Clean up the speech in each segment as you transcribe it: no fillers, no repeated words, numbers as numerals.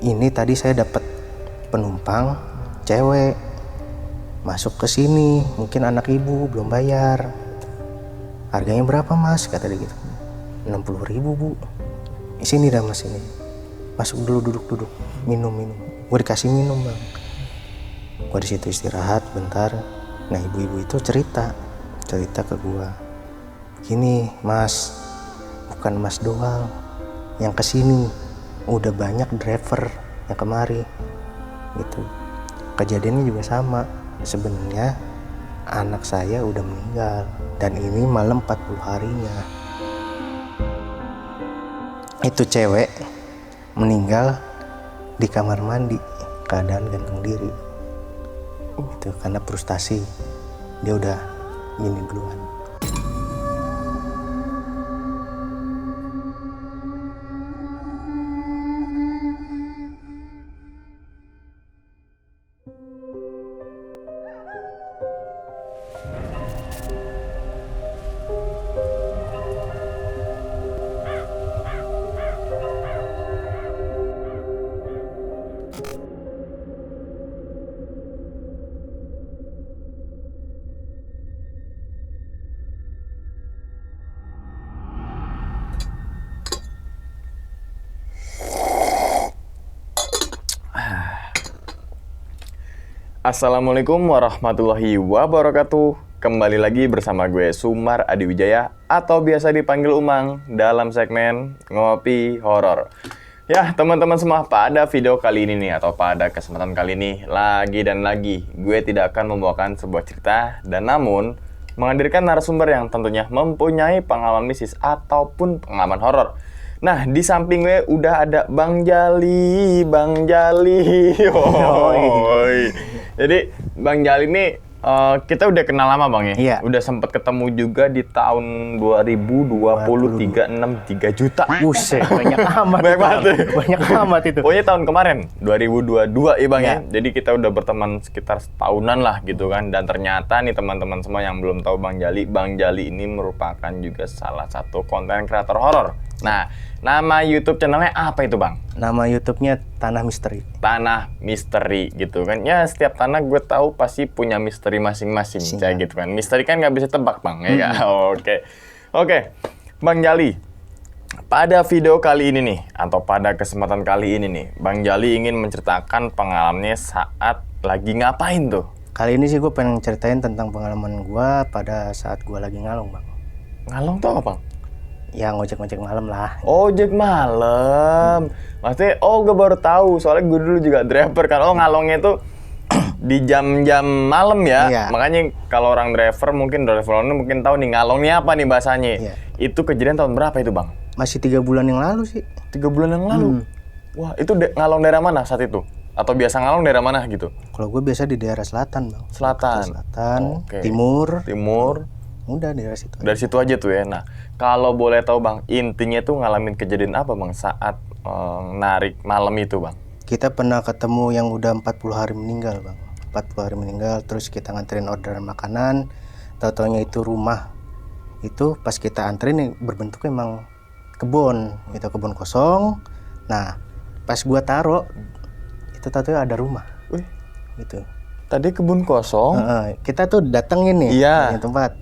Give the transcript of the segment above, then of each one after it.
ini tadi saya dapat penumpang cewek masuk ke sini, mungkin anak ibu belum bayar. Harganya berapa mas? Kata dia gitu. 60.000 bu. Sini dah mas ini. Masuk dulu, duduk. Minum. Gue dikasih minum bang. Gue di situ istirahat bentar. Nah ibu-ibu itu cerita ke gue. Gini mas, bukan mas doang yang kesini. Udah banyak driver yang kemari. Gitu. Kejadiannya juga sama. Sebenarnya anak saya udah meninggal dan ini malam 40 harinya. Itu cewek meninggal di kamar mandi, keadaan gantung diri. Itu karena frustasi. Dia udah gini duluan. Assalamualaikum warahmatullahi wabarakatuh. Kembali lagi bersama gue Sumar Adi Wijaya atau biasa dipanggil Umang dalam segmen Ngopi Horor. Ya teman-teman semua, pada video kali ini nih atau pada kesempatan kali ini lagi gue tidak akan membawakan sebuah cerita dan namun menghadirkan narasumber yang tentunya mempunyai pengalaman mistis ataupun pengalaman horor. Nah, di samping gue udah ada Bang Jali. Jadi, Bang Jali ini kita udah kenal lama Bang ya? Iya. Udah sempat ketemu juga di tahun 2023, 3 juta. Buset, banyak amat. Banyak amat itu. Pokoknya tahun kemarin, 2022 ya Bang ya. Iya. Jadi kita udah berteman sekitar setahunan lah gitu kan. Dan ternyata nih teman-teman semua yang belum tahu Bang Jali ini merupakan juga salah satu konten kreator horor. Nah, nama YouTube channelnya apa itu Bang? Nama YouTube-nya Tanah Misteri. Tanah Misteri gitu kan. Ya setiap tanah gue tahu pasti punya misteri masing-masing kayak gitu kan. Misteri kan nggak bisa tebak Bang ya. Oke. Bang Jali, pada video kali ini nih atau pada kesempatan kali ini nih, Bang Jali ingin menceritakan pengalamannya saat lagi ngapain tuh? Kali ini sih gue pengen ceritain tentang pengalaman gue pada saat gue lagi ngalong bang. Ngalong tuh apa Bang? Ya ngojek malam lah. Ojek malam. Maksudnya, gue baru tahu. Soalnya gue dulu juga driver kan. Ngalongnya tuh di jam-jam malam ya. Iya. Makanya kalau orang driver mungkin mungkin tahu nih ngalongnya apa nih bahasanya. Iya. Itu kejadian tahun berapa itu Bang? Masih 3 bulan yang lalu sih. 3 bulan yang lalu? Wah, itu ngalong daerah mana saat itu? Atau biasa ngalong daerah mana gitu? Kalau gue biasa di daerah selatan bang. Selatan. Oke. Timur. Udah daerah situ. Dari situ aja tuh ya. Nah, kalau boleh tahu Bang, intinya tuh ngalamin kejadian apa Bang saat narik malam itu Bang? Kita pernah ketemu yang udah 40 hari meninggal bang. 40 hari meninggal, terus kita nganterin orderan makanan. Tau-taunya itu rumah. Itu pas kita anterin nih berbentuk emang kebun. Itu kebun kosong. Nah, pas gua taruh itu tau-taunya ada rumah. Wih, gitu. tadi kebun kosong. Kita tuh datengin nih Iya. tempat.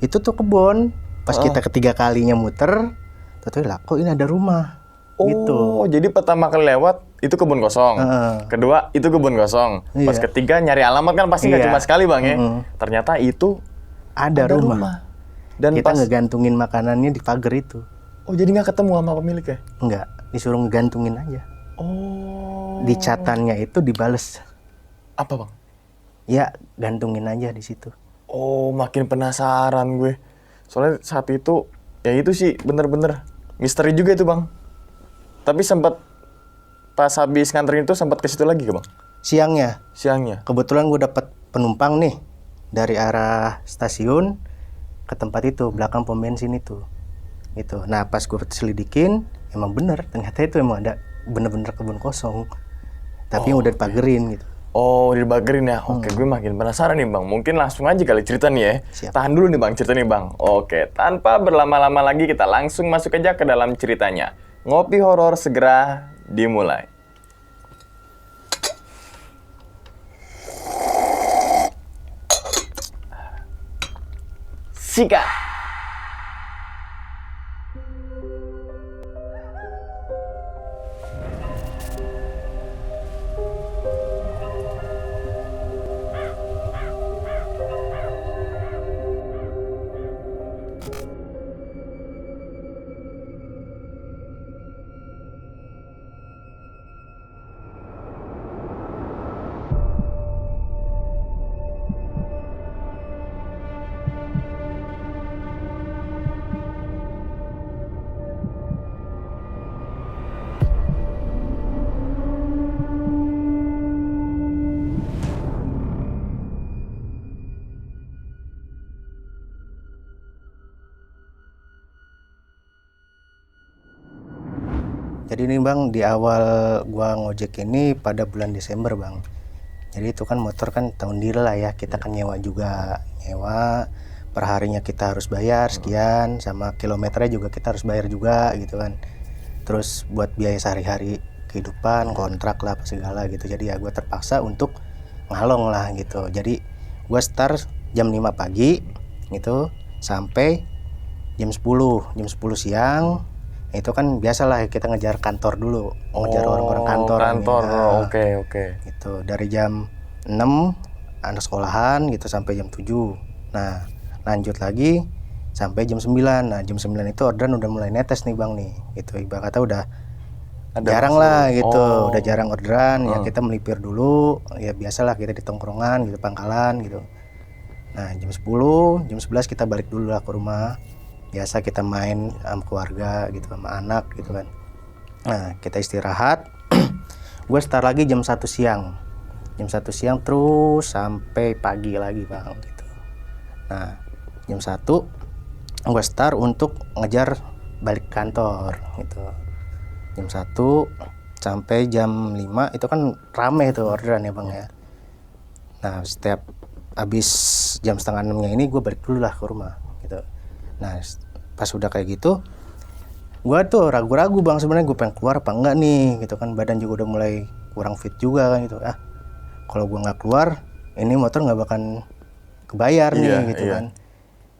Itu tuh kebun. Pas kita ketiga kalinya muter, tau-tau lah kok ini ada rumah. Gitu. Jadi pertama kali lewat itu kebun kosong. Kedua itu kebun kosong. Iya. Pas ketiga nyari alamat kan pasti nggak Iya. cuma sekali Bang ya. Ternyata itu Ada rumah. Dan Kita pas ngegantungin makanannya di pagar itu. jadi nggak ketemu sama pemiliknya. Enggak, disuruh ngegantungin aja. Oh. Di catannya itu dibales. Apa Bang? Ya, gantungin aja di situ. Oh, makin penasaran gue. Soalnya saat itu, ya itu sih bener-bener misteri juga itu Bang. Tapi sempat pas habis nganterin itu sempat ke situ lagi ke Bang? Siangnya, Kebetulan gue dapat penumpang nih dari arah stasiun ke tempat itu, belakang pom bensin itu. Gitu. Nah, pas gue selidikin, emang bener. Ternyata itu emang ada bener-bener kebun kosong. Tapi yang udah dipagerin gitu. Oh, dibagerin ya. Oke, gue makin penasaran nih Bang. Mungkin langsung aja kali cerita nih ya. Siap. Tahan dulu nih Bang, cerita nih Bang. Oke, tanpa berlama-lama lagi kita langsung masuk aja ke dalam ceritanya. Ngopi horor segera dimulai. sikat. Jadi ini bang, di awal gua ngojek ini pada bulan Desember bang. Jadi itu kan motor kan tahun deal lah ya, kita kan nyewa juga, nyewa perharinya kita harus bayar sekian, sama kilometernya juga kita harus bayar juga gitu kan. Terus buat biaya sehari-hari kehidupan, kontrak lah apa segala gitu. Jadi ya gue terpaksa untuk ngalong lah gitu. Jadi gue start jam 5 pagi gitu sampai jam 10 siang. Itu kan biasalah kita ngejar kantor dulu, ngejar orang-orang kantor. Kantor, ya. oke. Itu dari jam 6 anak sekolahan gitu sampai jam 7. Nah, lanjut lagi sampai jam 9. Nah, jam 9 itu orderan udah mulai netes nih Bang nih. Gitu ibarat kata udah jarang lah gitu. Udah jarang orderan, ya kita melipir dulu. Ya biasalah kita di tongkrongan gitu, pangkalan gitu. Nah, jam 10, jam 11 kita balik dulu lah ke rumah. Biasa kita main sama keluarga gitu, sama anak gitu kan. Nah, kita istirahat. Gue start lagi jam 1 siang. Jam 1 siang terus sampai pagi lagi Bang gitu. Nah, jam 1 gue start untuk ngejar balik kantor gitu. Jam 1 sampai jam 5 itu kan rame tuh orderan ya Bang ya. Nah, setiap habis jam setengah 6-nya ini gue balik dulu lah ke rumah gitu. Nah, pas udah kayak gitu, gue tuh ragu-ragu Bang sebenarnya gue pengen keluar apa enggak nih gitu kan, badan juga udah mulai kurang fit juga kan gitu. Kalau gue nggak keluar, ini motor nggak bakal kebayar nih gitu kan.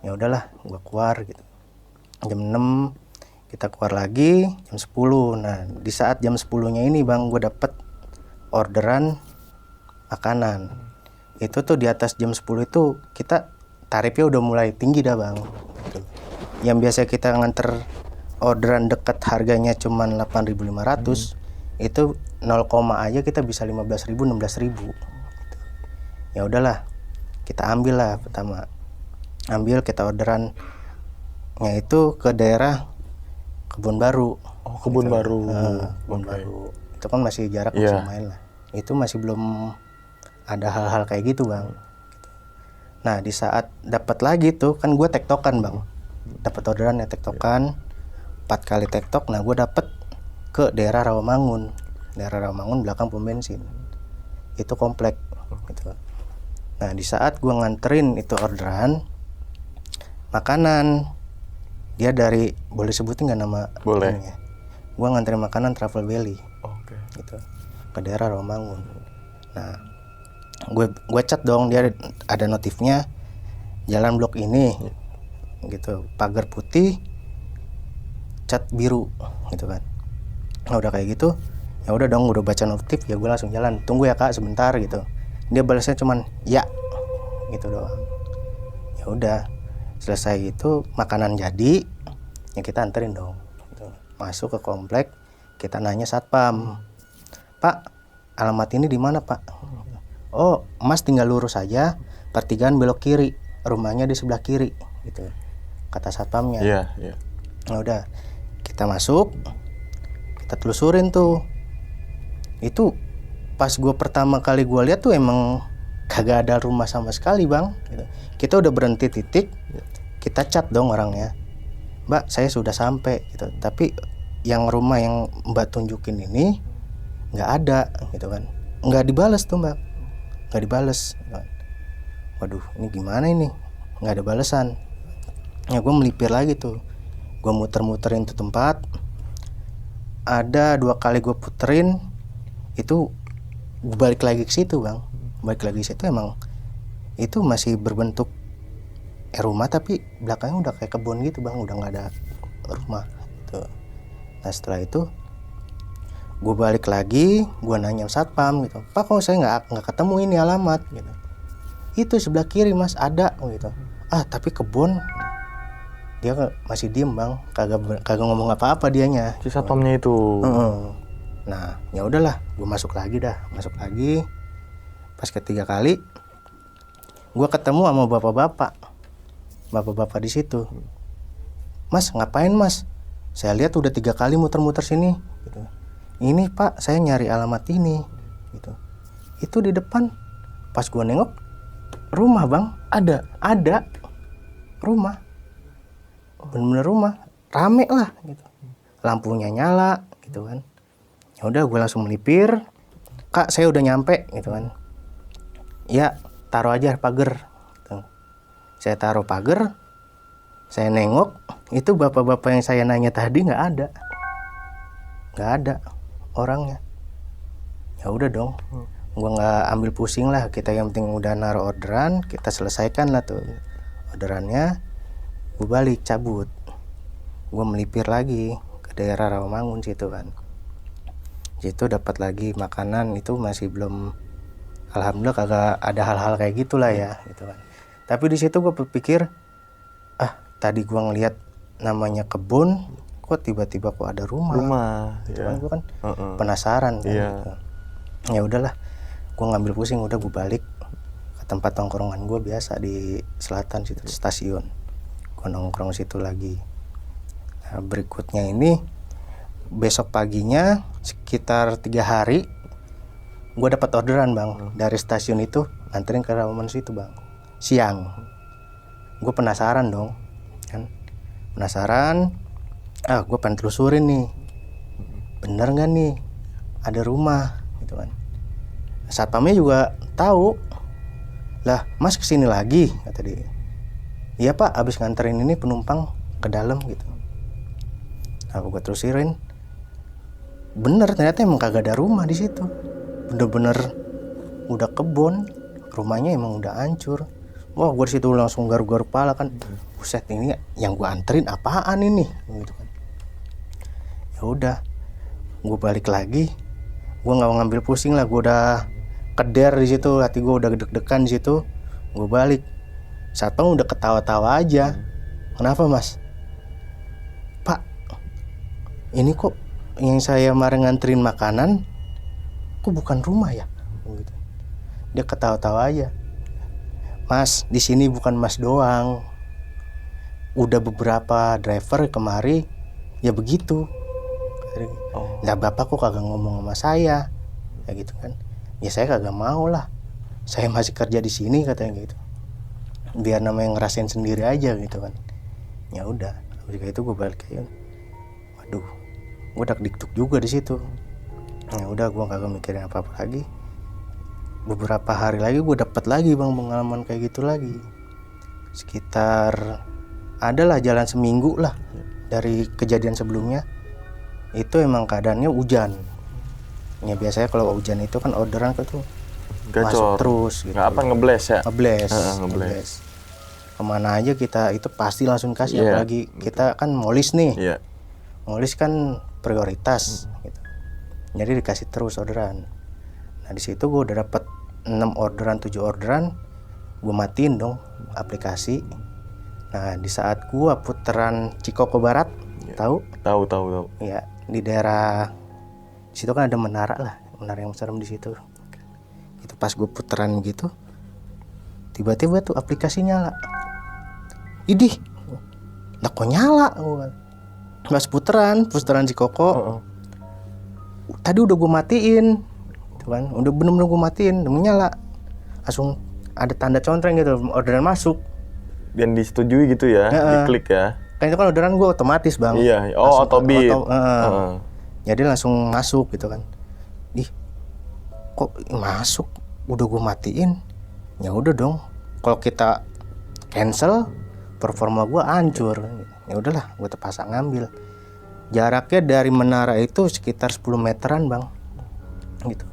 Ya udahlah, gue keluar gitu. Jam 6 kita keluar lagi, jam 10. Nah, di saat jam 10-nya ini Bang, gue dapet orderan makanan. Itu tuh di atas jam 10 itu kita tarifnya udah mulai tinggi dah Bang gitu. Yang biasa kita nganter orderan dekat harganya cuman 8.500, itu 0, aja kita bisa 15.000 16.000 gitu. Ya udahlah, kita ambil lah pertama. Ambil kita orderannya itu ke daerah Kebun Baru. Kebun Baru. Kebun Baru. Itu kan masih jarak masih main lah. Itu masih belum ada hal-hal kayak gitu Bang. Nah, di saat dapat lagi tuh kan gue tektokan Bang. Dapat orderan ya tektokan. 4 kali tektok. Nah, gue dapet ke daerah Rawamangun. Daerah Rawamangun belakang pom bensin. Itu komplek gitu. Nah, di saat gue nganterin itu orderan makanan, dia dari, boleh sebutin nggak nama? Boleh. Ya? Gue nganterin makanan Travel Valley. Oke. Gitu. Ke daerah Rawamangun. Nah, gue chat dong, dia ada notifnya jalan blok ini gitu, pagar putih cat biru gitu kan. Nah, udah kayak gitu ya udah dong, udah baca notif ya gue langsung jalan, tunggu ya Kak sebentar gitu. Dia balasnya cuman ya gitu doang. Ya udah selesai itu makanan jadi ya kita anterin dong gitu. Masuk ke komplek, kita nanya satpam, Pak alamat ini di mana Pak? Oh, Mas tinggal lurus aja, pertigaan belok kiri, rumahnya di sebelah kiri, gitu. Kata satpamnya. Iya. Nah udah, kita masuk, kita telusurin tuh. Itu pas gue pertama kali gue lihat tuh emang kagak ada rumah sama sekali Bang. Gitu. Kita udah berhenti titik, kita chat dong orangnya, Mbak saya sudah sampai, gitu. Tapi yang rumah yang Mbak tunjukin ini nggak ada, gitu kan. Nggak dibales tuh Mbak. Nggak dibales. Waduh, ini gimana ini? Nggak ada balasan. Ya gue melipir lagi tuh. Gue muter-muterin tuh tempat. Ada 2 kali gue puterin. Itu gue balik lagi ke situ Bang. Balik lagi ke situ emang itu masih berbentuk rumah tapi belakangnya udah kayak kebun gitu bang, udah nggak ada rumah gitu. Nah setelah itu gue balik lagi, gue nanya satpam gitu, Pak kok saya nggak ketemu ini alamat gitu. Itu sebelah kiri mas ada gitu. Tapi kebun. Dia masih diem bang, kagak ngomong apa-apa dianya. Si satpamnya itu. Nah ya udahlah, gue masuk lagi. Pas ketiga kali gue ketemu sama bapak-bapak di situ. Mas ngapain mas? Saya lihat udah 3 kali muter-muter sini gitu. Ini pak saya nyari alamat ini gitu. Itu di depan. Pas gue nengok rumah bang, ada rumah, bener-bener rumah, rame lah gitu, lampunya nyala gitu kan. Ya udah gue langsung melipir, Kak saya udah nyampe gitu kan. Ya taruh aja pagar gitu. Saya taruh pagar, saya nengok, itu bapak-bapak yang saya nanya tadi nggak ada orangnya. Ya udah dong, gue nggak ambil pusing lah, kita yang penting udah naruh orderan, kita selesaikan lah tuh orderannya. Gue balik cabut, gue melipir lagi ke daerah Rawamangun situ kan. Situ dapat lagi makanan, itu masih belum, alhamdulillah kagak ada hal-hal kayak gitulah ya gitu kan. Tapi di situ gue berpikir, tadi gue ngelihat namanya kebun, kok tiba-tiba kok ada rumah gitu kan. Gue kan penasaran kan gitu. Ya udahlah, gue ngambil pusing, udah gue balik ke tempat tongkrongan gue biasa di selatan situ, stasiun. Gue nongkrong situ lagi. Nah, berikutnya ini besok paginya sekitar 3 hari gue dapat orderan bang dari stasiun itu, anterin ke Rawamangun situ bang, siang. Gue penasaran dong kan, gue pengen telusurin nih, bener nggak nih ada rumah gitu kan. Satpamnya juga tahu lah, mas kesini lagi kata dia. Iya pak, abis nganterin ini penumpang ke dalam gitu. Nah gue telusurin, bener ternyata emang kagak ada rumah di situ, bener-bener udah kebun, rumahnya emang udah hancur. Wah gue disitu langsung garuk-garuk kepala kan, buset ini yang gue anterin apaan ini gitu kan. Ya udah, gue balik lagi, gue nggak ngambil pusing lah, gue udah keder di situ, hati gue udah deg-degan di situ. Gue balik, satpam udah ketawa-tawa aja. Kenapa mas? Pak, ini kok yang saya kemarin nganterin makanan, kok bukan rumah ya? Gitu. Dia ketawa-tawa aja. Mas, di sini bukan mas doang, udah beberapa driver kemari ya begitu. Lah bapak kok kagak ngomong sama saya, ya gitu kan? Ya saya kagak mau lah, saya masih kerja di sini katanya gitu. Biar namanya ngerasain sendiri aja gitu kan. Ya udah, habis itu gue balik kayak, waduh, gue dak-dikduk juga di situ. Ya udah, gue kagak mikirin apa-apa lagi. Beberapa hari lagi gue dapat lagi bang pengalaman kayak gitu lagi. Sekitar adalah jalan seminggu lah dari kejadian sebelumnya. Itu emang keadaannya hujan. Ya biasanya kalau hujan itu kan orderan tuh masuk terus gitu. Nggak apa, ngebles ya? Ngebles. Kemana aja kita itu pasti langsung kasih, apalagi kita kan molis nih. Molis kan prioritas gitu. Jadi dikasih terus orderan. Nah di situ gue udah dapat 6 orderan, 7 orderan, gue matiin dong aplikasi. Nah di saat gue putaran Cikoko Barat, tahu? Tahu. Ya di daerah situ kan ada menara lah, menara yang serem di situ. Itu pas gue putaran gitu, tiba-tiba tuh aplikasi nyala. Idih, nah kok nyala? Pas putaran Cikoko, tadi udah gue matiin, gitu kan? Udah bener-bener gue matiin, udah menyala. Langsung ada tanda contreng gitu, orderan masuk. Dan disetujui gitu ya, diklik ya. Kan itu kan orderan gue otomatis bang. Iya, autobid. Jadi langsung masuk gitu kan. Ih, kok masuk? Udah gue matiin. Ya udah dong. Kalau kita cancel, performa gue hancur. Ya udahlah, gue terpaksa ngambil. Jaraknya dari menara itu sekitar 10 meteran bang. Gitu.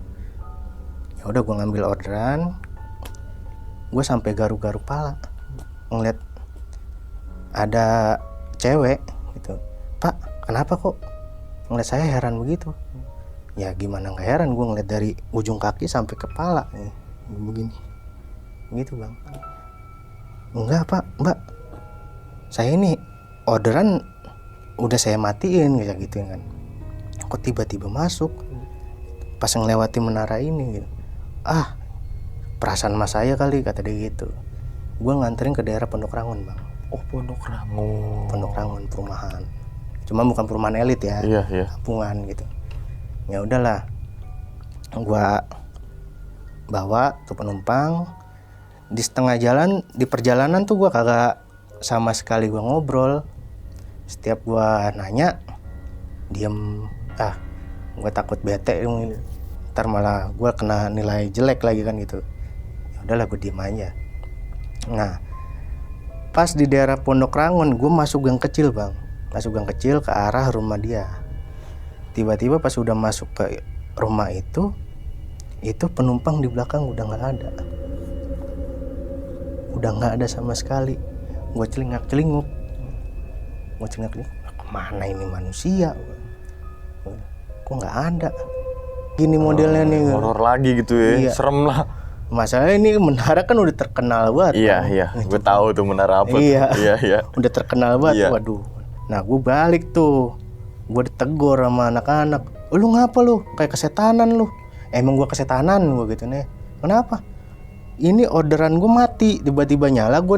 Ya udah gue ngambil orderan. Gue sampai garuk-garuk pala ngeliat ada cewek gitu, Pak kenapa kok ngeliat saya heran begitu? Ya gimana nggak heran, gue ngeliat dari ujung kaki sampai kepala begini gitu bang. Enggak pak, mbak, saya ini orderan udah saya matiin kayak gitu kan, kok tiba-tiba masuk pas ngelewati menara ini gitu. Ah perasaan mas saya kali, kata dia gitu. Gue nganterin ke daerah Pondok Rangon bang. Oh Pondok Rangon. Pondok Rangon perumahan, cuma bukan perumahan elit ya, Iya. kampungan gitu. Ya udahlah, gua bawa tuh penumpang. Di setengah jalan, di perjalanan tuh gua kagak sama sekali gua ngobrol. Setiap gua nanya diem. Gua takut bete, ntar malah gua kena nilai jelek lagi kan gitu. Ya udahlah, gua diem aja. Nah pas di daerah Pondok Rangon, gua masuk gang kecil bang, masuk gang kecil ke arah rumah dia. Tiba-tiba pas udah masuk ke rumah itu penumpang di belakang udah nggak ada sama sekali. Gue celingak-celinguk, kemana ini manusia? Kok nggak ada? Gini modelnya nih. Horor lagi gitu ya, Iya. serem lah. Masalahnya ini menara kan udah terkenal banget. Iya, gue tahu tuh menara apa. Iya. Iya. Udah terkenal banget. Iya. Waduh. Nah gue balik tuh, gue ditegur sama anak-anak. Lu ngapa lu? Kayak kesetanan lu. Emang gue kesetanan gue gitu nih. Kenapa? Ini orderan gue mati, tiba-tiba nyala, gue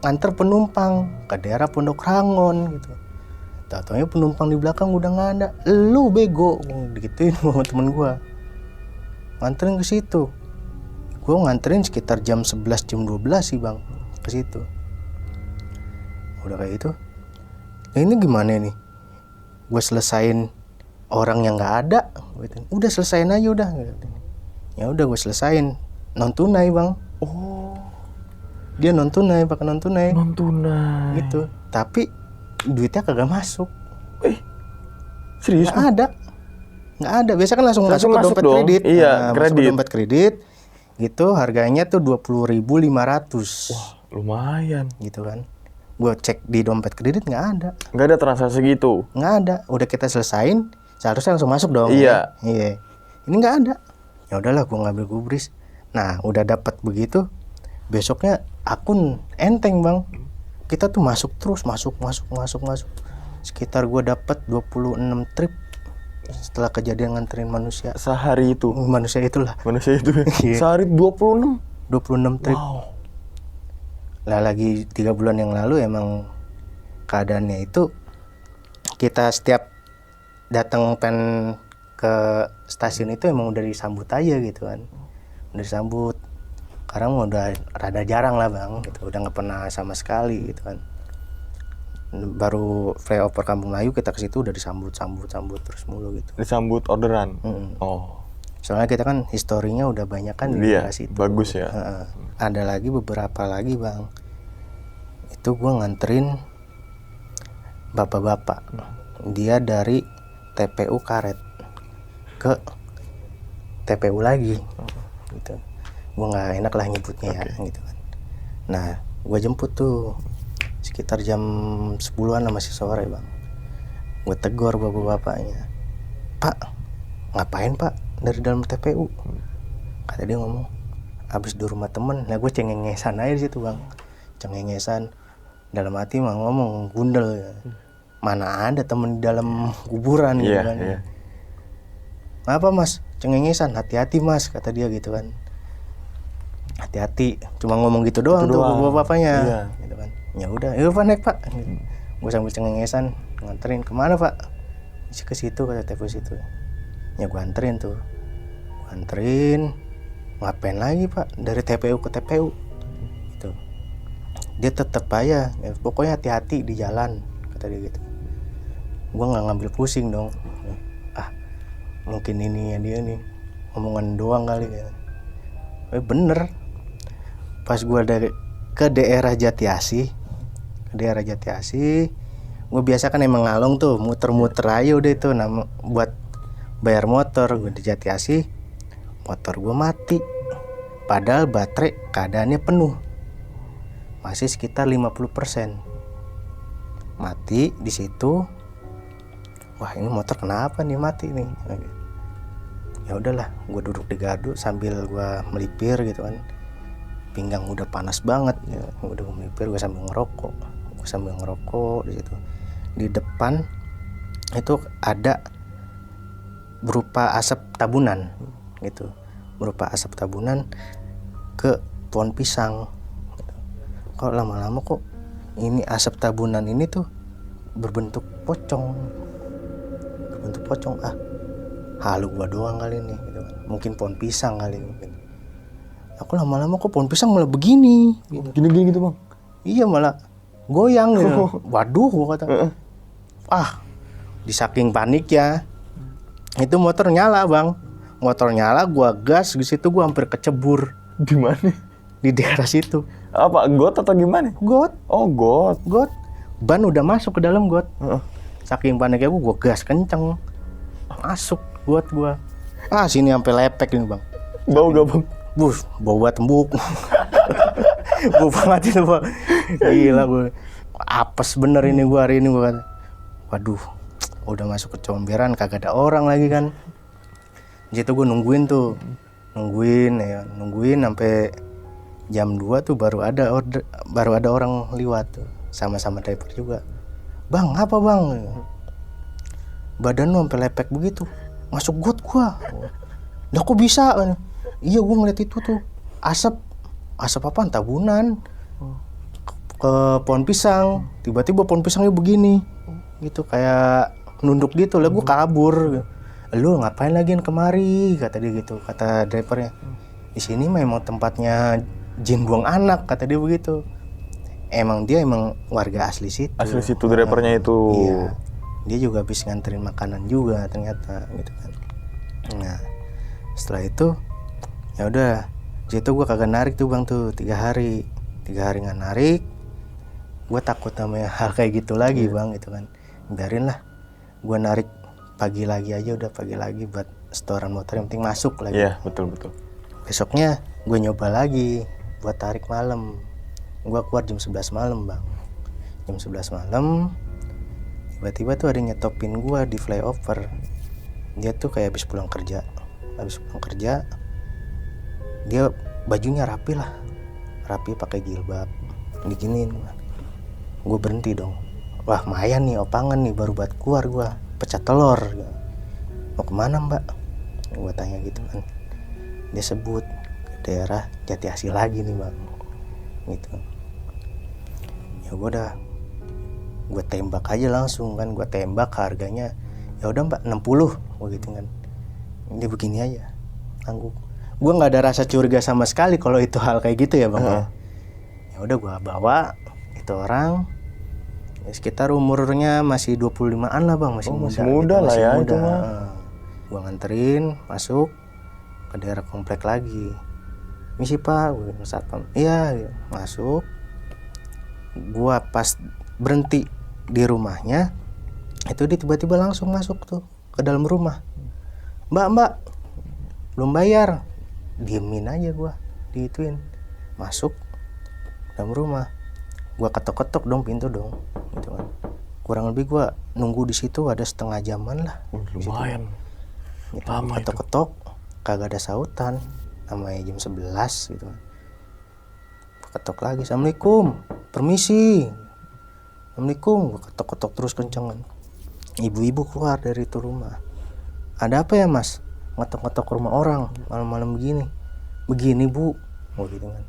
nganter penumpang ke daerah Pondok Rangon gitu. Tau-taunya penumpang di belakang udah nggak ada. Lu bego, digituin sama temen gue. Nganterin ke situ. Gue nganterin sekitar jam 11 jam 12 sih bang ke situ. Udah kayak gitu. Nah ini gimana nih? Gue selesain orang yang nggak ada. Udah selesain aja udah. Ya udah gue selesain. Non tunai bang. Oh. Dia non tunai, pakai non tunai. Non tunai. Gitu. Tapi duitnya kagak masuk. Serius? Nggak ada. Biasa kan langsung masuk ke dompet dong. kredit. Iya, masuk ke kredit. dompet kredit. Gitu harganya tuh 20.500. Wah, lumayan. Gitu kan. Gue cek di dompet kredit nggak ada. Nggak ada transaksi gitu. Nggak ada. Udah kita selesain, seharusnya langsung masuk dong. Iya. Iya. Ini nggak ada. Ya udahlah, gue ngambil gubris. Nah, udah dapat begitu. Besoknya akun enteng bang. Kita tuh masuk terus, masuk. Sekitar gue dapat 26 trip setelah kejadian nganterin manusia. Sehari itu. Manusia itulah. Manusia itu. Iya. Sehari 26 trip. Wow. Lah lagi 3 bulan yang lalu emang keadaannya itu kita setiap datang ke stasiun itu emang udah disambut aja gitu kan. Udah disambut. Sekarang udah rada jarang lah bang gitu. Udah nggak pernah sama sekali gitu kan. Baru flyover Kampung Melayu kita ke situ udah disambut terus mulu gitu. Disambut orderan. Oh. Soalnya kita kan historinya udah banyak kan di daerah situ. Bagus ya. Ada lagi beberapa lagi bang. Itu gue nganterin bapak-bapak. Dia dari TPU Karet ke TPU lagi. Gitu. Gue nggak enak lah nyebutnya ya gitu kan. Nah gue jemput tuh sekitar jam 10-an masih sore bang. Gue tegur bapak-bapaknya, Pak ngapain pak dari dalam TPU? Kata dia ngomong, abis di rumah temen. Nah gue cengengesan aja di situ bang, cengengesan. Dalam hati mah ngomong gundel ya. Mana ada temen di dalam kuburan gitu kan. Apa mas? Cengengesan. Hati-hati mas, kata dia gitu kan. Hati-hati. Cuma ngomong gitu doang tuh bapak-bapaknya. Gitu kan. Ya udah, yuk pak naik pak. Gitu. Gue sambil cengengesan nganterin. Kemana pak? Ke situ, kata TPU situ. Ya gue anterin tuh. Ngapain lagi pak? Dari TPU ke TPU. Gitu. Dia tetep aja. Ya, pokoknya hati-hati di jalan, kata dia gitu. Gue nggak ngambil pusing dong. Mungkin ini ya dia nih omongan doang kali ya. Bener. Pas gue ke daerah Jatiasi, gue biasa kan emang ngalong tuh, muter-muter aja udah itu buat bayar motor. Gue di Jatiasi, motor gue mati, padahal baterai keadaannya penuh, masih sekitar 50%. mati di situ. Wah, ini motor kenapa nih mati nih? Ya udahlah, gue duduk di gadu sambil gue melipir gitu kan. Pinggang udah panas banget ya. Udah gue melipir, gue sambil ngerokok di situ. Di depan itu ada berupa asap tabunan gitu. Berupa asap tabunan ke pohon pisang. Kok lama-lama kok ini asap tabunan ini tuh berbentuk pocong. Halu gua doang kali ini gitu kan. Mungkin pohon pisang kali mungkin. Aku lama-lama kok pohon pisang malah begini gitu. Gini-gini gitu bang? Iya, malah goyang gitu. Waduh, gua kata. Di saking panik ya. Itu motor nyala bang. Motor nyala, gua gas di situ, gua hampir kecebur. Di mana? Di daerah situ. Apa got atau gimana? Got. Oh got. Ban udah masuk ke dalam got. Saking paniknya gua gas kenceng. Masuk got gua. Sini sampai lepek ini bang. Bau gak bang? Bau buat tembuk. Bau banget itu bang. Gila gue. Apes bener ini gua hari ini gua kata. Waduh, udah masuk ke comberan, kagak ada orang lagi kan. Di situ gue nungguin sampai jam 2 tuh baru ada orang liwat tuh, sama-sama driver juga. Bang, apa bang? Badan lu sampai lepek begitu. Masuk got gua. Lah kok bisa? Iya, gua ngeliat itu tuh. Asap apaan? Tabunan. Ke pohon pisang. Tiba-tiba pohon pisangnya begini. Gitu kayak nunduk gitu. Lah gua kabur. Lu ngapain lagi kemari? Kata dia gitu, kata drivernya. Di sini memang tempatnya jin buang anak, kata dia begitu. Emang warga asli situ. Asli situ drivernya itu. Iya. Dia juga habis nganterin makanan juga ternyata gitu kan. Nah, setelah itu ya udah, situ gue kagak narik tuh bang tuh 3 hari nggak narik. Gue takut namanya hal kayak gitu lagi bang gitu kan. Biarin lah, gue narik pagi lagi aja, udah pagi lagi buat setoran motor, yang penting masuk lagi. Iya, betul. Besoknya gue nyoba lagi buat tarik malam. Gue keluar jam 11 malam bang. Jam 11 malam tiba-tiba tuh ada nyetopin gue di flyover. Dia tuh kayak habis pulang kerja. Dia bajunya rapi pakai jilbab, diginiin. Gue berhenti dong. Wah, mayan nih, opangan nih, baru buat keluar gue pecah telur. Mau kemana mbak? Gue tanya gitu kan. Dia sebut ke daerah Jati Asih lagi nih bang gitu. Ya gue tembak aja langsung kan. Gue tembak, harganya ya udah mbak 60 gitu kan. Dia begini aja angguk. Gue nggak ada rasa curiga sama sekali kalau itu hal kayak gitu ya bang. Ya udah, gue bawa itu orang ya, sekitar umurnya masih 25-an lah bang, masih muda lah ya itu mah. Gue nganterin masuk ke daerah komplek lagi. Misi pak, gue satpam. Iya, masuk. Gue pas berhenti di rumahnya itu, dia tiba-tiba langsung masuk tuh ke dalam rumah. Mbak belum bayar. Diemin aja gue, diituin. Masuk dalam rumah, gue ketok-ketok dong pintu dong gitu kan. Kurang lebih gue nunggu di situ ada setengah jaman lah. Lumayan gitu. lama. Ketok-ketok kagak ada sautan, namanya jam 11 gitu kan. Ketok lagi, assalamualaikum, permisi. Assalamualaikum, gue ketok-ketok terus kencengan. Ibu-ibu keluar dari itu rumah. Ada apa ya mas? Ngetok-ngetok rumah orang malam-malam begini bu. Gitu kan.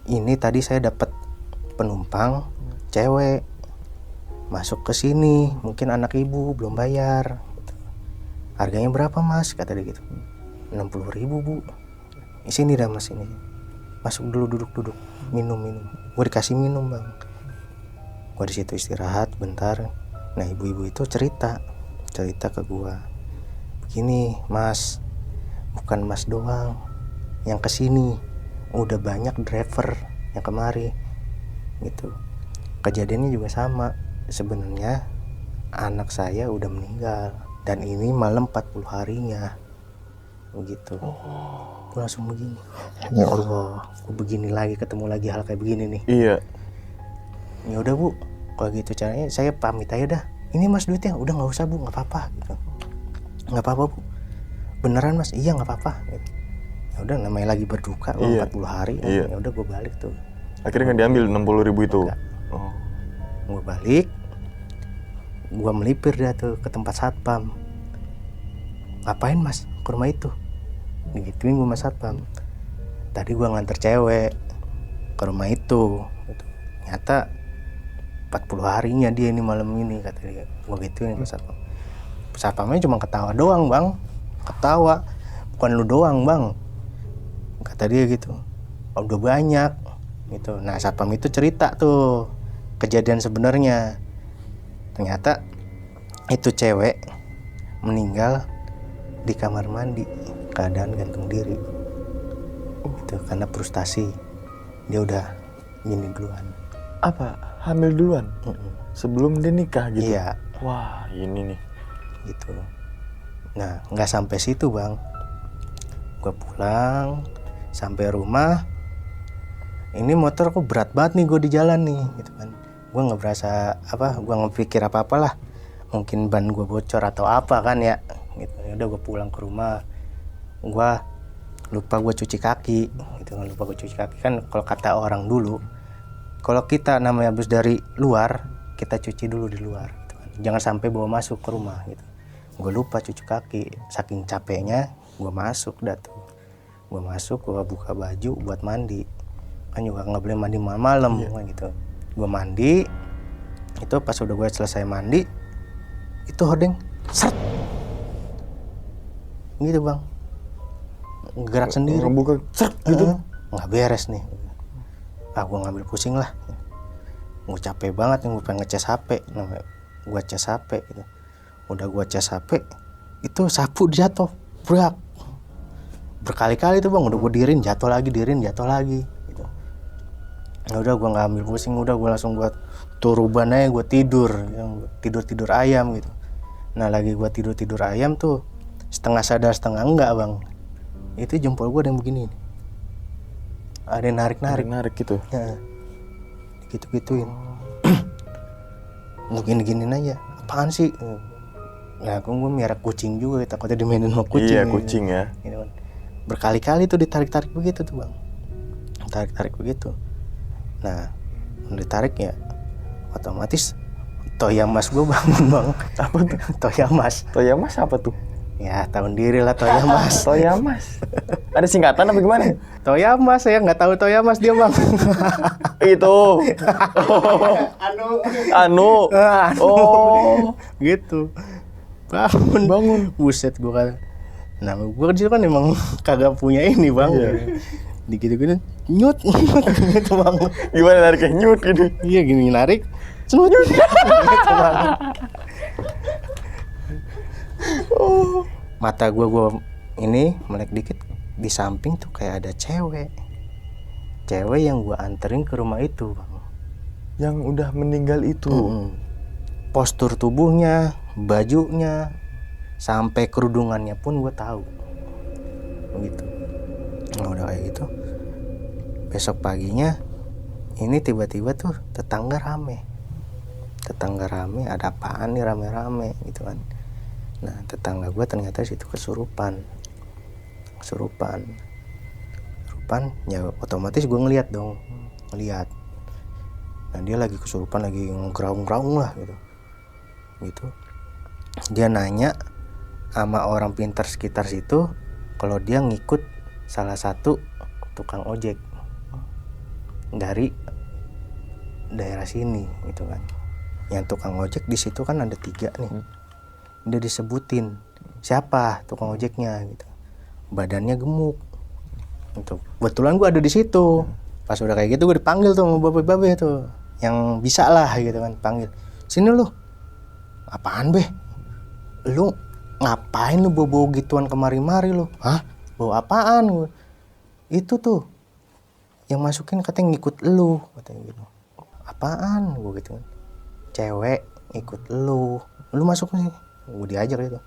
Ini tadi saya dapat penumpang cewek masuk ke sini, mungkin anak ibu belum bayar. Harganya berapa mas? Kata dia gitu. 60.000 bu. Sini dah mas, ini. Masuk dulu, duduk. Minum. Gue dikasih minum bang. Gue di situ istirahat bentar. Nah ibu-ibu itu cerita ke gue. Begini mas, bukan mas doang yang kesini, udah banyak driver yang kemari gitu. Kejadiannya juga sama. Sebenarnya anak saya udah meninggal dan ini malam 40 harinya begitu. Gue langsung begini, ya Allah, gue begini lagi, ketemu lagi hal kayak begini nih. Iya. Ya udah bu, Kalau gitu caranya saya pamit aja dah, ini mas duitnya, udah nggak usah bu, nggak apa-apa gitu. Nggak apa-apa bu, beneran mas, iya nggak apa-apa gitu. Ya udah, namanya lagi berduka, Iya. 40 hari kan. Iya. Ya udah gue balik tuh. Akhirnya nggak diambil 60.000 itu. Enggak. Oh. Gue balik, gue melipir dah tuh ke tempat satpam. Ngapain mas ke rumah itu? Digituin gue mas satpam. Tadi gue nganter cewek ke rumah itu gitu. Nyata 40 harinya dia ini malam ini, kata dia. Gue gituin ke satpam. Satpamnya cuma ketawa doang bang, ketawa, bukan lu doang bang, kata dia gitu. Oh, udah banyak gitu. Nah satpam itu cerita tuh kejadian sebenarnya. Ternyata itu cewek meninggal di kamar mandi, keadaan gantung diri. Itu karena frustasi, dia udah gini duluan. Apa? Hamil duluan? Sebelum dia nikah gitu? Iya. Wah, ini nih. Gitu. Nah nggak sampai situ bang, gue pulang sampai rumah, ini motor kok berat banget nih gue di jalan nih gitu kan. Gue nggak berasa apa, gue nggak pikir apa lah, mungkin ban gue bocor atau apa kan ya gitu. Ya udah gue pulang ke rumah, gue lupa gue cuci kaki gitu kan. Lupa gue cuci kaki kan, kalau kata orang dulu, kalau kita namanya habis dari luar, kita cuci dulu di luar gitu kan. Jangan sampai bawa masuk ke rumah gitu. Gue lupa cuci kaki, saking capeknya gue masuk dah tuh. Gue masuk, gue buka baju buat mandi, kan juga nggak boleh mandi malam-malam kan gitu. Gue mandi, itu pas udah gue selesai mandi, itu hordeng seret gitu bang, gerak sendiri, Ngebuka seret gitu. nggak beres nih. Gue ngambil pusing lah, gue capek banget nih, gue pengen ngecas HP. Gue cas HP gitu. Udah gue cas HP, itu sapu jatuh, berak berkali-kali tuh bang. Udah gue dirin jatuh lagi gitu. Ya udah gue nggak ambil pusing, udah gue langsung buat turuban aja, gue tidur, yang tidur ayam gitu. Nah lagi gue tidur ayam tuh, setengah sadar setengah enggak bang, itu jempol gue ada yang begini nih. Ada yang narik gitu. ya, gitu-gituin. Gue gini-giniin aja, apaan sih? Ya gue miara kucing juga, takutnya dimainin sama kucing. Iya, kucing ya. Gitu kan. Berkali-kali tuh ditarik-tarik begitu tuh bang, tarik-tarik begitu. Nah ditarik ya, otomatis Toyamas gue bangun bang. Apa tuh? Toyamas. Toyamas apa tuh? Ya tahun diri lah Toyamas. Toyamas. Ada singkatan apa gimana? Toyamas, saya nggak tahu Toyamas dia bang. Itu. Anu. Oh. Gitu. Bangun. Buset gue kan. Nah gue kan emang kagak punya ini bang. Iya. Dikit-dikit nyut gitu bang. Gimana nariknya nyut gitu? Iya gini narik. Nyut gitu bang. Mata gue ini melek dikit, di samping tuh kayak ada cewek yang gue anterin ke rumah itu bang. Yang udah meninggal itu. Postur tubuhnya, bajunya, sampai kerudungannya pun gue tahu begitu. Nah udah kayak gitu, besok paginya ini tiba-tiba tuh tetangga rame, ada apaan nih rame-rame gitu kan. Nah tetangga gue ternyata situ kesurupan ya, otomatis gue ngeliat. Nah dia lagi kesurupan, lagi ngeraung-ngeraung lah gitu. Dia nanya sama orang pintar sekitar situ kalau dia ngikut salah satu tukang ojek dari daerah sini gitu kan. Yang tukang ojek di situ kan ada 3 nih. Dia disebutin siapa tukang ojeknya gitu. Badannya gemuk. Gitu. Kebetulan gue ada di situ. Pas udah kayak gitu gue dipanggil tuh sama babe tuh, yang bisa lah gitu kan, panggil. Sini lu. Apaan be? Lu ngapain lu bawa gituan kemari-mari lu? Hah? Bawa apaan? Itu tuh yang masukin katanya ngikut lu, katanya gitu. Apaan? Gue gitu kan. Cewek ikut lu masuk sini. Gue diajar gitu.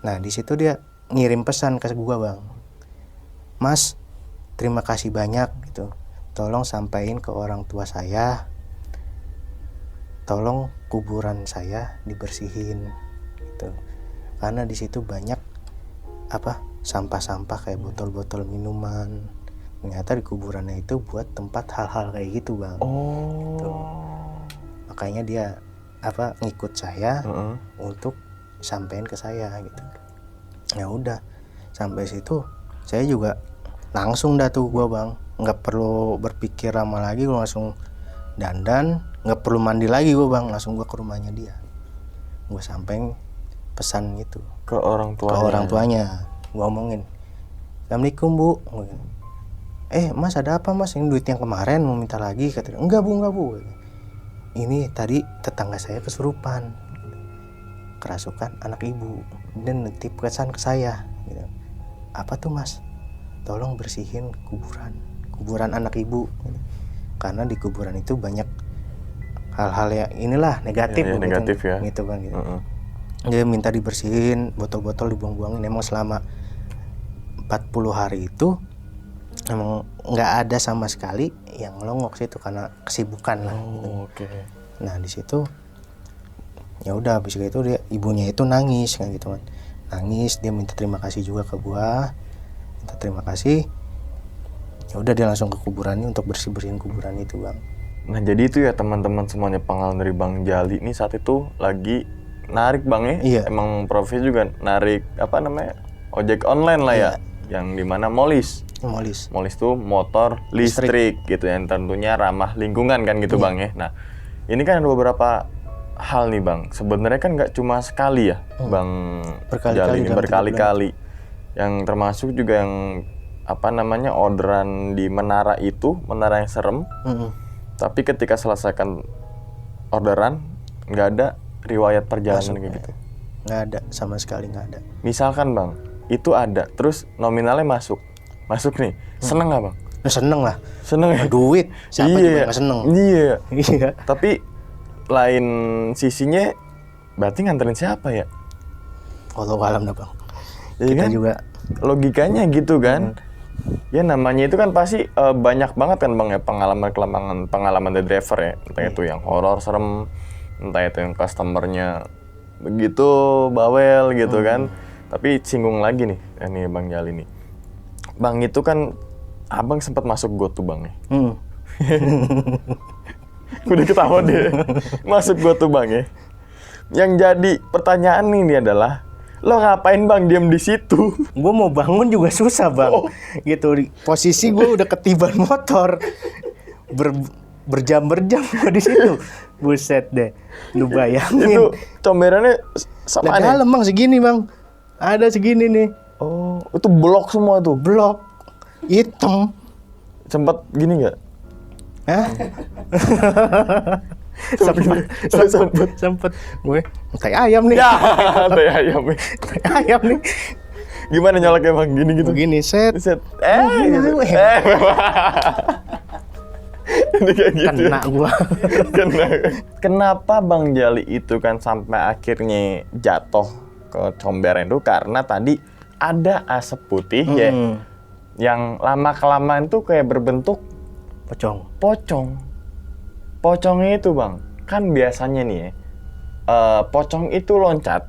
Nah di situ dia ngirim pesan ke gue bang. Mas, terima kasih banyak gitu. Tolong sampaikan ke orang tua saya tolong kuburan saya dibersihin gitu. Karena di situ banyak sampah-sampah kayak botol-botol minuman. Ternyata di kuburannya itu buat tempat hal-hal kayak gitu, Bang. Gitu. Makanya dia ngikut saya untuk sampein ke saya gitu. Ya udah, sampai situ saya juga langsung dah tuh gua, Bang. Nggak perlu berpikir lama lagi, gua langsung dandan, nggak perlu mandi lagi gua, Bang. Langsung gua ke rumahnya dia. Gua sampein pesan gitu ke orang tuanya. Gua omongin, "Assalamualaikum, Bu." Mas, ada apa, Mas? Ini duit yang kemarin mau minta lagi, katanya. Enggak, Bu. Ini tadi tetangga saya kesurupan, kerasukan anak ibu, dan nitip pesan ke saya gitu. Apa tuh, Mas? Tolong bersihin kuburan anak ibu gitu. Karena di kuburan itu banyak hal-hal yang inilah negatif, negatif ya gitu kan gitu. Dia minta dibersihin, botol-botol dibuang-buangin. Emang selama 40 hari itu emang nggak ada sama sekali yang ngelongok situ karena kesibukan lah gitu. Nah di situ ya udah, habis itu ibunya itu nangis kayak gitu kan. Nangis, dia minta terima kasih juga ke gua. Minta terima kasih. Ya udah, dia langsung ke kuburannya untuk bersih-bersihin kuburan itu, Bang. Nah jadi itu ya teman-teman semuanya, pengalaman dari Bang Jali ini saat itu lagi narik, Bang ya. Iya. Emang profesi juga narik ojek online lah ya. Yang dimana molis tuh motor listrik gitu, yang tentunya ramah lingkungan kan gitu, Bang ya. Nah ini kan ada beberapa hal nih, Bang. Sebenarnya kan nggak cuma sekali ya, Bang Jali ini berkali-kali. Yang termasuk juga yang orderan di menara yang serem. Tapi ketika selesaikan orderan nggak ada riwayat perjalanan kayak gitu. Nggak ada, sama sekali nggak ada. Misalkan, Bang, itu ada, terus nominalnya masuk nih, seneng nggak, Bang? Seneng lah. Seneng ya? Duit, siapa juga nggak seneng. Iya. Tapi lain sisinya, berarti nganterin siapa ya? Wallahu alam dah, Bang. Kita kan? Juga logikanya gitu kan. Ya namanya itu kan pasti banyak banget kan, Bang ya, pengalaman dari driver ya. Entah itu yang horor serem, entah itu yang customernya begitu bawel gitu kan. Tapi singgung lagi nih, ini Bang Jali nih. Bang, itu kan Abang sempat masuk got tuh, Bang ya. Udah ketawa deh. Masuk got tuh, Bang ya. Yang jadi pertanyaan ini adalah, lo ngapain, Bang, diam di situ? Gue mau bangun juga susah, Bang. Gitu, posisi gue udah ketiban motor. Berjam-berjam gue di situ. Buset deh. Lu bayangin. Itu comberannya sama dalam, Bang, segini, Bang. Ada segini nih. Oh, itu blok semua tuh. Blok hitam. Sempet gini nggak? Hah? Sempet. Gue tai ayam nih. Ya, tai ayam nih. Tai ayam nih. Gimana nyoloknya, Bang? Gini gitu. Begini, set. Gitu. Ini kayak gitu. Kena gua. Kenapa Bang Jali itu kan sampai akhirnya jatuh ke comberan itu karena tadi ada asap putih ya, yang lama-kelamaan tuh kayak berbentuk pocongnya itu, Bang. Kan biasanya nih ya, pocong itu loncat,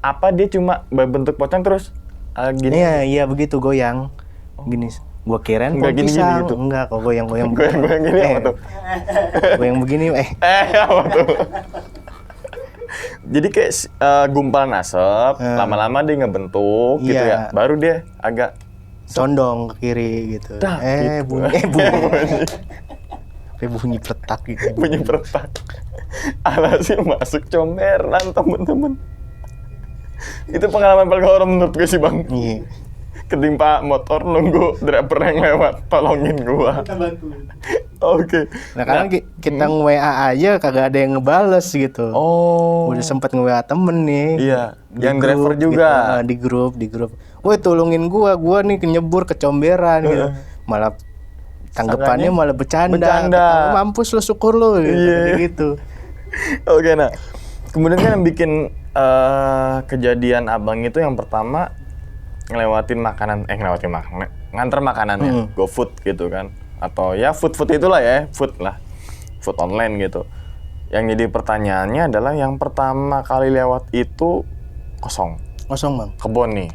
apa dia cuma berbentuk pocong terus gini? Iya begitu, goyang. Gini, gua kirain pohon pisang. Gitu. Enggak, kok goyang-goyang. Goyang gini apa tuh? Goyang begini, apa tuh? Jadi kayak gumpalan asap, lama-lama dia ngebentuk gitu ya. Baru dia agak condong ke kiri gitu. Bunyi peletak gitu. Bunyi peletak. Alhasil masuk comberan, temen-temen. Itu pengalaman paling horor menurut gue sih, Bang. Iya. Ketimpa motor nunggu driver yang lewat, tolongin gua. Kita bantuin. Oke. Nah, karena kita nge-WA aja kagak ada yang ngebales gitu. Oh. Udah sempet nge-WA temen nih. Iya. Yang Grup, driver juga. Gitu, di grup. Woi, tolongin gua nih nyebur ke comberan gitu. Malah tanggapannya malah bercanda. Mampus lo, syukur lo gitu. Oke, nah. Kemudian kan yang bikin kejadian Abang itu yang pertama ngelewatin makanan, nganter makanannya, GoFood gitu kan, atau ya food itulah ya, food online gitu. yang jadi pertanyaannya adalah yang pertama kali lewat itu kosong. Kosong bang. Kebon nih.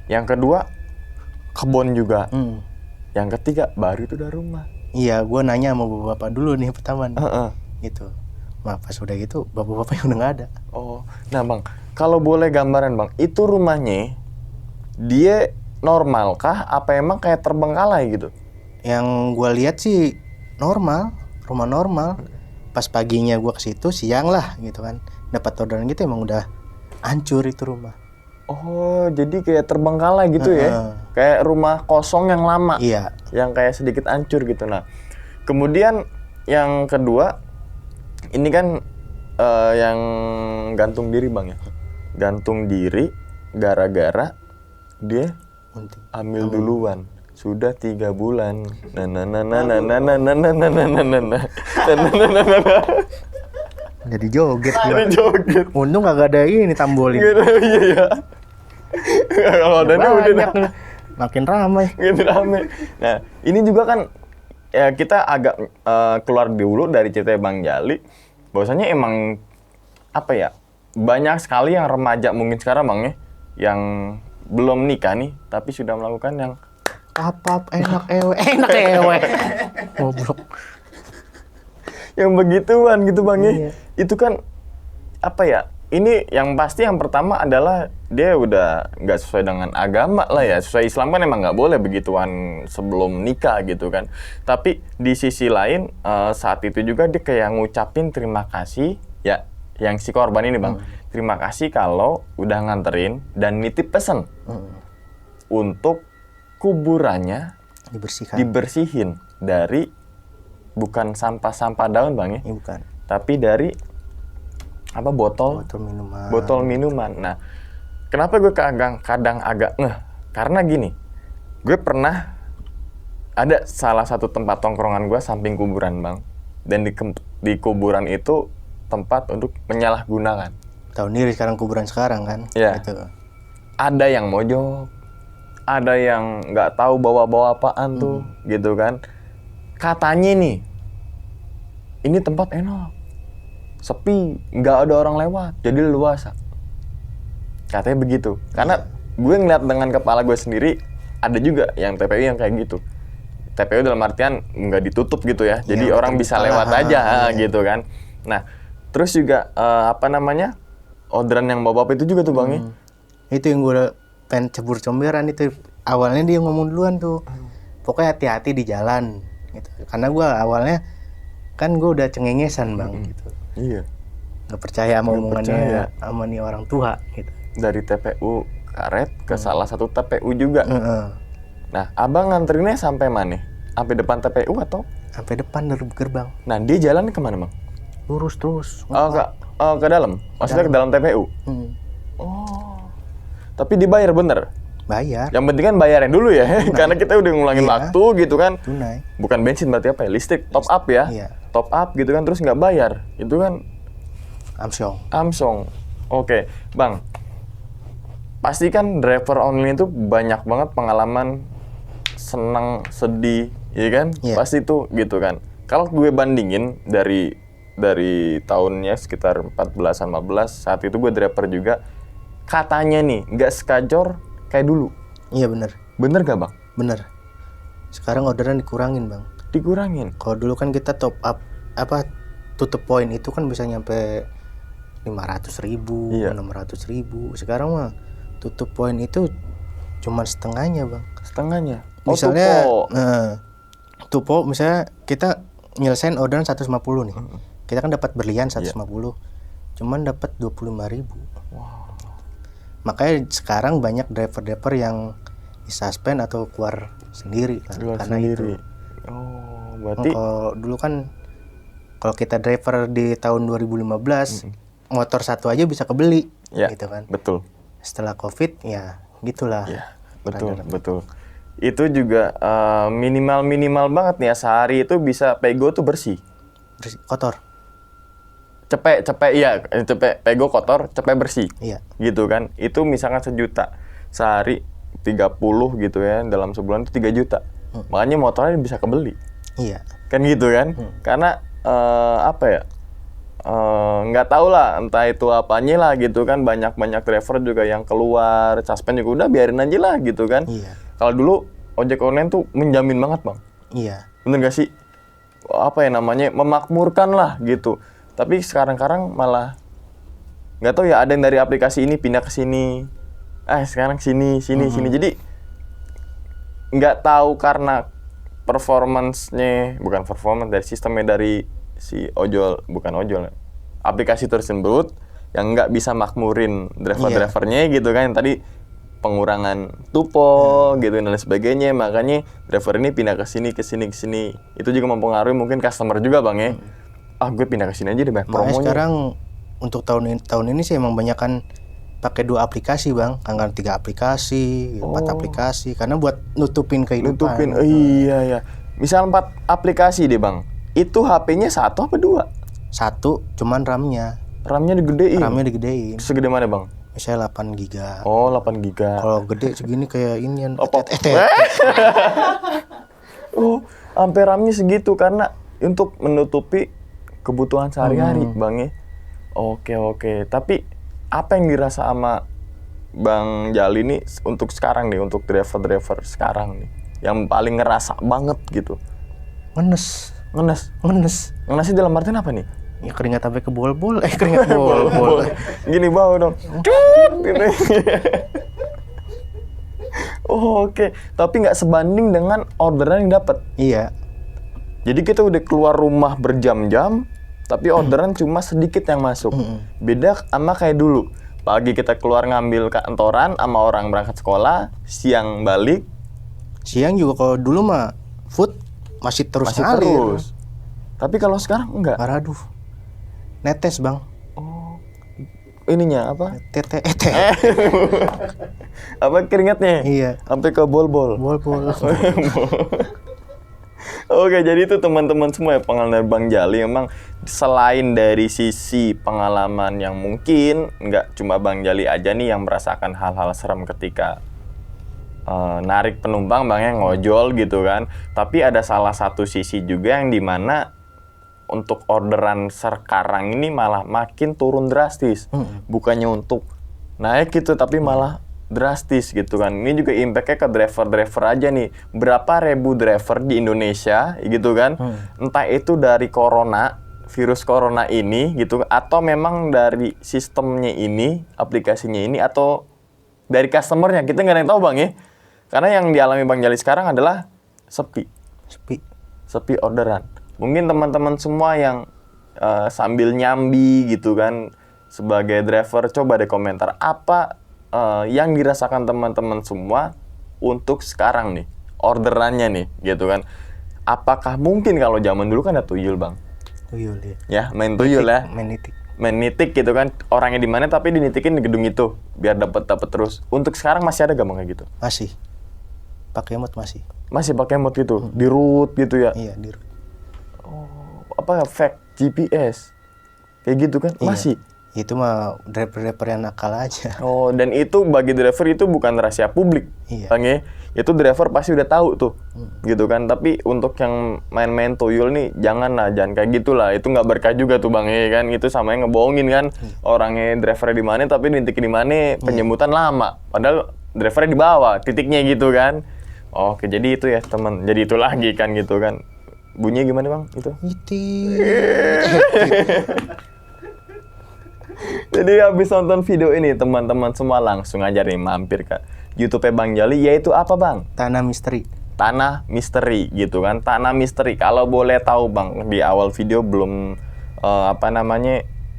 Yang kedua kebon juga. Yang ketiga baru itu udah rumah. Iya, gue nanya sama bapak dulu nih pertama nih. Gitu. Nah, pas udah gitu bapak-bapaknya udah nggak ada. Oh, nah bang, kalau boleh gambaran bang, itu rumahnya dia normal kah? Apa emang kayak terbengkalai gitu? Yang gue lihat sih normal, rumah normal. Pas paginya gue ke situ, siang lah gitu kan. Dapat orderan gitu emang udah hancur itu rumah. Oh, jadi kayak terbengkalai gitu ya? Kayak rumah kosong yang lama. Iya. Yang kayak sedikit hancur gitu. Nah, kemudian yang kedua, ini kan yang gantung diri bang ya? Gantung diri gara-gara dia hamil duluan. Sudah 3 bulan. Jadi joget gua. Jadi joget. Untung kagak ada ini tambolin. Iya. Kalau ada Banyak udah makin ramai. gitu rame. Nah, ini juga kan ya kita agak keluar dulu dari cerita Bang Jali. Bahwasanya emang apa ya? Banyak sekali yang remaja mungkin sekarang Bang ya, yang belum nikah nih tapi sudah melakukan yang Apa enak ewe. Goblok. yang begituan gitu Bang ya. Iya. Itu kan apa ya? Ini yang pasti yang pertama adalah dia udah nggak sesuai dengan agama lah ya. Sesuai Islam kan emang nggak boleh begituan sebelum nikah gitu kan. Tapi di sisi lain saat itu juga dia kayak ngucapin terima kasih ya yang si korban ini Bang. Terima kasih kalau udah nganterin dan nitip pesen untuk kuburannya dibersihin dari bukan sampah-sampah daun Bang ya. Ini bukan. Tapi dari apa botol minuman. Nah, kenapa gue kadang agak ngeh? Karena gini, gue pernah ada salah satu tempat tongkrongan gue samping kuburan Bang, dan di kuburan itu tempat untuk menyalahgunakan. Tahu nih sekarang kuburan sekarang kan? Iya. Gitu. Ada yang mojok, ada yang nggak tahu bawa apaan tuh, gitu kan? Katanya nih, ini tempat enak. Sepi, nggak ada orang lewat, jadi leluasa. Katanya begitu. Karena gue ngeliat dengan kepala gue sendiri, ada juga yang TPU yang kayak gitu. TPU dalam artian nggak ditutup gitu ya, jadi orang bisa lewat aja gitu kan. Nah, terus juga orderan yang bapak itu juga tuh Bang ya. Itu yang gue pengen cebur comberan itu. Awalnya dia ngomong duluan tuh. Pokoknya hati-hati di jalan gitu. Karena gue awalnya kan gue udah cengengesan Bang gitu. Iya. Nggak percaya sama omongannya sama nih orang tua gitu. Dari TPU karet ke salah satu TPU juga. Nah, abang nganterinnya sampai mana? Sampai depan TPU atau? Sampai depan dari gerbang. Nah, dia jalan kemana Bang? Lurus terus. Ke dalam? Maksudnya ke dalam TPU? Oh. Tapi dibayar bener? Bayar. Yang penting kan bayarnya dulu ya, karena kita udah ngulangin waktu gitu kan. Tunai. Bukan bensin berarti apa ya? Listrik, top up ya. Iya. Top up gitu kan, terus nggak bayar. Itu kan Amsong. Oke, Bang. Pasti kan driver online itu banyak banget pengalaman senang, sedih, ya kan? Iya. Pasti itu gitu kan. Kalau gue bandingin dari tahunnya sekitar 14-an 15, saat itu gue driver juga. Katanya nih, nggak sekajor kayak dulu. Iya bener. Bener gak Bang? Bener. Sekarang orderan dikurangin Bang. Dikurangin? Kalau dulu kan kita top up tutup poin itu kan bisa nyampe 500.000, 600.000. Sekarang mah tutup poin itu cuma setengahnya Bang. Setengahnya? Misalnya tupo misalnya kita nyelesain orderan 150 nih. Kita kan dapat berlian 150. Cuman dapat 25.000. Wow. Makanya sekarang banyak driver-driver yang disuspend atau keluar sendiri kan. Karena sendiri. itu. Oh, berarti kalau dulu kan kalau kita driver di tahun 2015 motor satu aja bisa kebeli gitu kan. Betul. Setelah Covid ya gitulah. Iya, betul. Itu juga minimal banget nih ya, sehari itu bisa pego tuh bersih. Kotor. Cepet, pego kotor, cepet bersih. Iya. Gitu kan. Itu misalkan 1 juta. Sehari 30 gitu ya, dalam sebulan itu 3 juta. Makanya motornya bisa kebeli. Iya. Kan gitu kan. Karena nggak tahu lah entah itu apanya lah gitu kan, banyak driver juga yang keluar suspend juga udah biarin aja lah gitu kan. Iya. Kalau dulu ojek online tuh menjamin banget bang, Iya. bener gak sih, apa ya namanya, memakmurkan lah gitu. Tapi sekarang malah nggak tahu ya, ada yang dari aplikasi ini pindah ke sini, sekarang sini. Jadi nggak tahu karena bukan performance dari sistemnya dari si bukan ojol, aplikasi tersebut yang nggak bisa makmurin driver-drivernya gitu kan, yang tadi pengurangan tupo gitu dan lain sebagainya, makanya driver ini pindah ke sini. Itu juga mempengaruhi mungkin customer juga bang ya. Gue pindah ke sini aja deh bang, Makanya promonya. sekarang untuk tahun ini sih emang banyakan pakai 2 aplikasi bang, kan 3 aplikasi, 4 aplikasi, karena buat nutupin kehidupan. Iya. Misal 4 aplikasi deh bang, itu HP-nya 1 apa 2? 1, cuman RAM-nya digedein. Segede mana bang? Misalnya 8 giga. 8 giga. Kalau gede segini kayak inian. Sampai RAM-nya segitu karena untuk menutupi kebutuhan sehari-hari bang ya. Oke. Tapi apa yang dirasa sama Bang Jali nih untuk sekarang nih, untuk driver sekarang nih, yang paling ngerasa banget gitu? Ngenes. Ngenesnya dalam artian apa nih? Ya keringat sampai ke bol-bol. Keringat bol-bol. Gini bau dong. Cut gitu. Oke. Tapi nggak sebanding dengan orderan yang dapat. Iya. Jadi kita udah keluar rumah berjam-jam, tapi orderan cuma sedikit yang masuk. Beda sama kayak dulu. Pagi kita keluar ngambil kantoran sama orang berangkat sekolah, siang balik. Siang juga kalau dulu mah food masih terus ngalir. Tapi kalau sekarang enggak. Aduh. Netes bang. Ininya apa? Tete. Apa keringatnya? Iya. Sampai ke bol-bol. Oke, jadi itu teman-teman semua ya, pengalaman Bang Jali. Emang selain dari sisi pengalaman yang mungkin nggak cuma Bang Jali aja nih yang merasakan hal-hal serem ketika narik penumpang bangnya ngojol gitu kan. Tapi ada salah satu sisi juga yang dimana untuk orderan sekarang ini malah makin turun drastis. Bukannya untuk naik gitu, tapi malah drastis gitu kan. Ini juga impact-nya ke driver aja nih. Berapa ribu driver di Indonesia gitu kan. Entah itu dari virus corona ini gitu, atau memang dari sistemnya ini, aplikasinya ini, atau dari customernya. Kita nggak ada yang tahu bang ya. Karena yang dialami Bang Jali sekarang adalah sepi orderan. Mungkin teman-teman semua yang sambil nyambi gitu kan sebagai driver, coba deh komentar apa yang dirasakan teman-teman semua untuk sekarang nih, orderannya nih, gitu kan. Apakah mungkin kalau zaman dulu kan ada tuyul bang? Tuyul ya. Main tuyul ya. Main nitik gitu kan, orangnya di mana tapi dinitikin di gedung itu biar dapat terus. Untuk sekarang masih ada gak bang kayak gitu? Masih. Pakai emot masih. Masih pakai emot gitu, di root gitu ya? Iya, di root. Apa fake GPS? Kayak gitu kan? Iya. Masih? Itu mah driver yang nakal aja. Dan itu bagi driver itu bukan rahasia publik. Iya. Bang ya. Itu driver pasti udah tahu tuh. Gitu kan. Tapi untuk yang main-main tuyul nih jangan kayak gitulah. Itu nggak berkah juga tuh bang ya kan. Itu sama yang ngebohongin kan. Orangnya drivernya di mana tapi dintikin di mana, penjemputan lama. Padahal drivernya di bawah, titiknya gitu kan. Oke, jadi itu ya teman. Jadi itu lagi kan gitu kan. Bunyinya gimana bang itu? Jadi habis nonton video ini teman-teman semua langsung aja nih mampir ke YouTube-nya Bang Jali, yaitu apa bang? Tanah Misteri. Tanah Misteri gitu kan. Tanah Misteri. Kalau boleh tahu bang, di awal video belum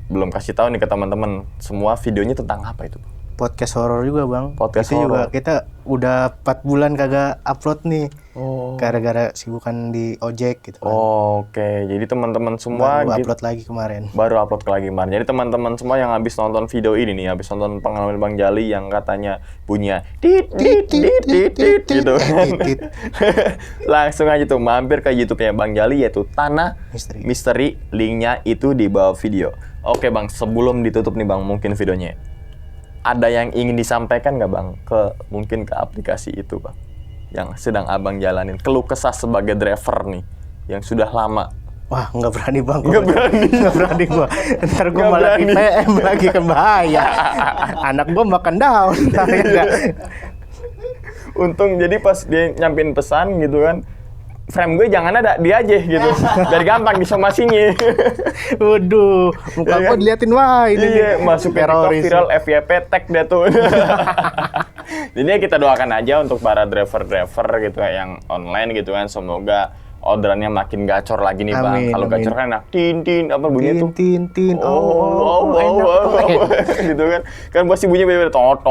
belum kasih tahu nih ke teman-teman semua, videonya tentang apa itu? Podcast horor juga bang. Podcast itu horor. juga kita udah 4 bulan kagak upload nih. Oh. Gara-gara sibukan di ojek gitu kan. Oke, jadi teman-teman semua Baru upload lagi kemarin. Baru upload lagi kemarin. Jadi teman-teman semua yang habis nonton video ini nih, habis nonton pengalaman Bang Jali yang katanya bunyinya tit gitu kan. Langsung aja tuh mampir ke YouTube-nya Bang Jali, yaitu Tanah Misteri. Linknya itu di bawah video. Oke bang, sebelum ditutup nih bang, mungkin videonya ada yang ingin disampaikan nggak bang mungkin ke aplikasi itu bang yang sedang abang jalanin, keluh kesah sebagai driver nih yang sudah lama? Wah, nggak berani bang. Nggak berani. Nggak berani gua. Ntar gua Nggak malah di berani. PM lagi kan bahaya. Anak gua makan daun. Ntar ya nggak. Untung jadi pas dia nyampein pesan gitu kan, frame gue jangan ada dia aja gitu. Biar gampang disomasinya. Waduh, muka Iya gua kan? diliatin wah ini Iya, masuk ke TikTok teroris. viral FYP tag dia tuh. Jadi ya kita doakan aja untuk para driver-driver gitu ya, yang online gitu kan, semoga orderannya makin gacor lagi nih bang. Amin, Kalau amin. gacor kan enak, tin apa bunyinya tuh? Tin. Oh, gitu kan. Kan pasti bunyinya beda tot.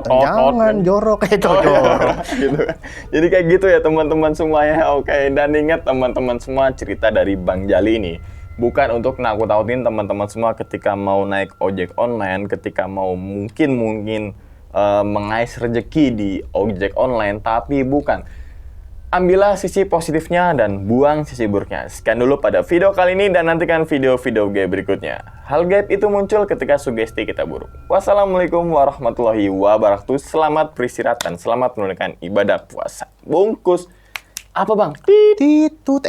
Jangan jorok jorok. Gitu kan. Jadi kayak gitu ya teman-teman semuanya. Oke, dan ingat teman-teman semua, cerita dari Bang Jali ini bukan untuk nakut-nakutin teman-teman semua ketika mau naik ojek online, ketika mau mungkin mengais rezeki di ojek online, tapi bukan. Ambillah sisi positifnya dan buang sisi buruknya. Sekian dulu pada video kali ini dan nantikan video-video gaib berikutnya. Hal gaib itu muncul ketika sugesti kita buruk. Wassalamualaikum warahmatullahi wabarakatuh. Selamat beristirahat dan selamat menunaikan ibadah puasa. Bungkus. Apa bang? Titut.